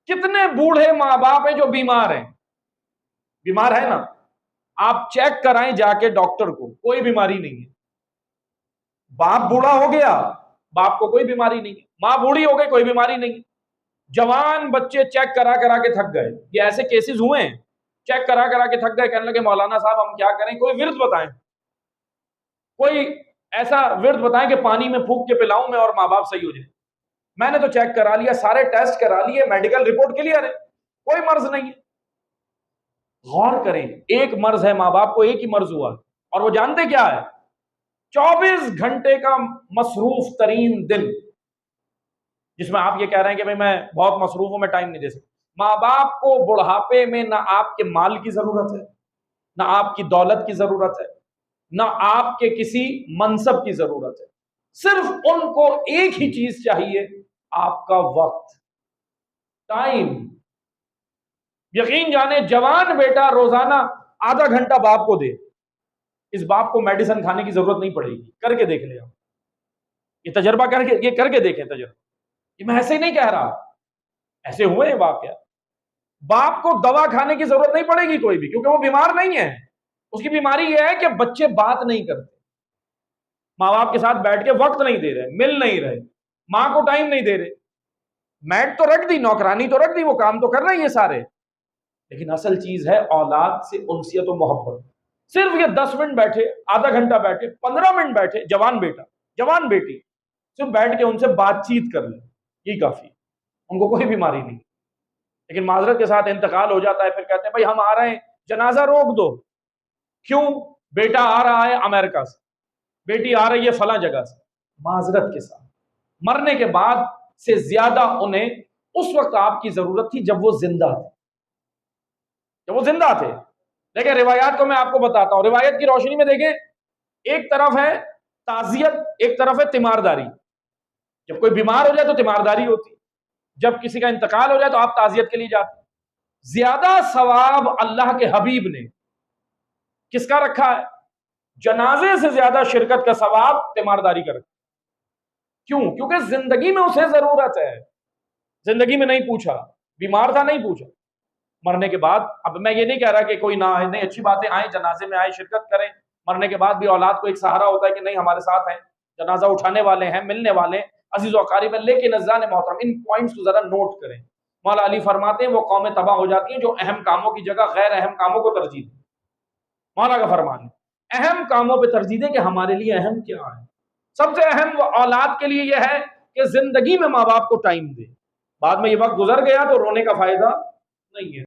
کتنے بوڑھے ماں باپ ہیں جو بیمار ہیں، بیمار ہے نا، آپ چیک کرائیں جا کے ڈاکٹر کو، کوئی بیماری نہیں ہے۔ باپ بوڑھا ہو گیا، باپ کو کوئی بیماری نہیں ہے، ماں بوڑھی ہو گئی، کوئی بیماری نہیں ہے۔ جوان بچے چیک کرا کرا کے تھک گئے، یہ ایسے کیسز ہوئے ہیں، چیک کرا کرا کے تھک گئے، کہنے لگے مولانا صاحب ہم کیا کریں، کوئی ورد بتائیں، کوئی ایسا ورد بتائیں کہ پانی میں پھونک کے پلاؤں میں اور ماں باپ صحیح ہو جائے۔ میں نے تو چیک کرا لیا، سارے ٹیسٹ کرا لیے، میڈیکل رپورٹ کلیئر ہے، کوئی مرض نہیں ہے۔ غور کریں، ایک مرض ہے، ماں باپ کو ایک ہی مرض ہوا، اور وہ جانتے کیا ہے؟ 24 گھنٹے کا مصروف ترین دن، جس میں آپ یہ کہہ رہے ہیں کہ میں بہت مصروف ہوں، میں ٹائم نہیں دے سکتا۔ ماں باپ کو بڑھاپے میں نہ آپ کے مال کی ضرورت ہے، نہ آپ کی دولت کی ضرورت ہے، نہ آپ کے کسی منصب کی ضرورت ہے، صرف ان کو ایک ہی چیز چاہیے، آپ کا وقت، ٹائم۔ یقین جانے جوان بیٹا روزانہ آدھا گھنٹہ باپ کو دے، اس باپ کو میڈیسن کھانے کی ضرورت نہیں پڑے گی، کر کے دیکھ لیں آپ، یہ تجربہ کر کے دیکھیں تجربہ، یہ میں ایسے ہی نہیں کہہ رہا، ایسے ہوئے ہیں واقعہ۔ باپ کو دوا کھانے کی ضرورت نہیں پڑے گی کوئی بھی، کیونکہ وہ بیمار نہیں ہے، اس کی بیماری یہ ہے کہ بچے بات نہیں کرتے، ماں باپ کے ساتھ بیٹھ کے وقت نہیں دے رہے، مل نہیں رہے، ماں کو ٹائم نہیں دے رہے۔ میڈ تو رکھ دی، نوکرانی تو رکھ دی، وہ کام تو کر رہے ہیں یہ سارے، لیکن اصل چیز ہے اولاد سے انسیت و محبت۔ صرف یہ 10 منٹ بیٹھے، آدھا گھنٹہ بیٹھے، 15 منٹ بیٹھے، جوان بیٹا جوان بیٹی، صرف بیٹھ کے ان سے بات چیت کر لیں، یہی کافی، ان کو کوئی بیماری نہیں۔ لیکن معذرت کے ساتھ انتقال ہو جاتا ہے، پھر کہتے ہیں بھائی ہم آ رہے ہیں، جنازہ روک دو۔ کیوں؟ بیٹا آ رہا ہے امریکہ سے، بیٹی آ رہی ہے فلاں جگہ سے۔ معذرت کے ساتھ مرنے کے بعد سے زیادہ انہیں اس وقت آپ کی ضرورت تھی جب وہ زندہ تھے، جب وہ زندہ تھے۔ لیکن روایات کو میں آپ کو بتاتا ہوں، روایت کی روشنی میں دیکھیں، ایک طرف ہے تعزیت، ایک طرف ہے تیمارداری۔ جب کوئی بیمار ہو جائے تو تیمارداری ہوتی، جب کسی کا انتقال ہو جائے تو آپ تعزیت کے لیے جاتے۔ زیادہ ثواب اللہ کے حبیب نے کس کا رکھا ہے؟ جنازے سے زیادہ شرکت کا ثواب تیمارداری کا رکھا۔ کیوں؟ کیونکہ زندگی میں اسے ضرورت ہے، زندگی میں نہیں پوچھا، بیمار تھا نہیں پوچھا، مرنے کے بعد۔ اب میں یہ نہیں کہہ رہا کہ کوئی نہ آئے، نہیں، اچھی باتیں آئیں، جنازے میں آئے، شرکت کریں، مرنے کے بعد بھی اولاد کو ایک سہارا ہوتا ہے کہ نہیں ہمارے ساتھ ہیں، جنازہ اٹھانے والے ہیں، ملنے والے ہیں، عزیز و اقارب ہیں۔ لیکن عزیزان محترم، ان پوائنٹس کو ذرا نوٹ کریں۔ مولا علی فرماتے ہیں وہ قومیں تباہ ہو جاتی ہیں جو اہم کاموں کی جگہ غیر اہم کاموں کو ترجیح دیں۔ مولا کا فرمان ہے اہم کاموں پہ ترجیح دیں کہ ہمارے لیے اہم کیا ہے۔ سب سے اہم وہ اولاد کے لیے یہ ہے کہ زندگی میں ماں باپ کو ٹائم دے، بعد میں یہ وقت گزر گیا تو رونے کا فائدہ نہیں ہے۔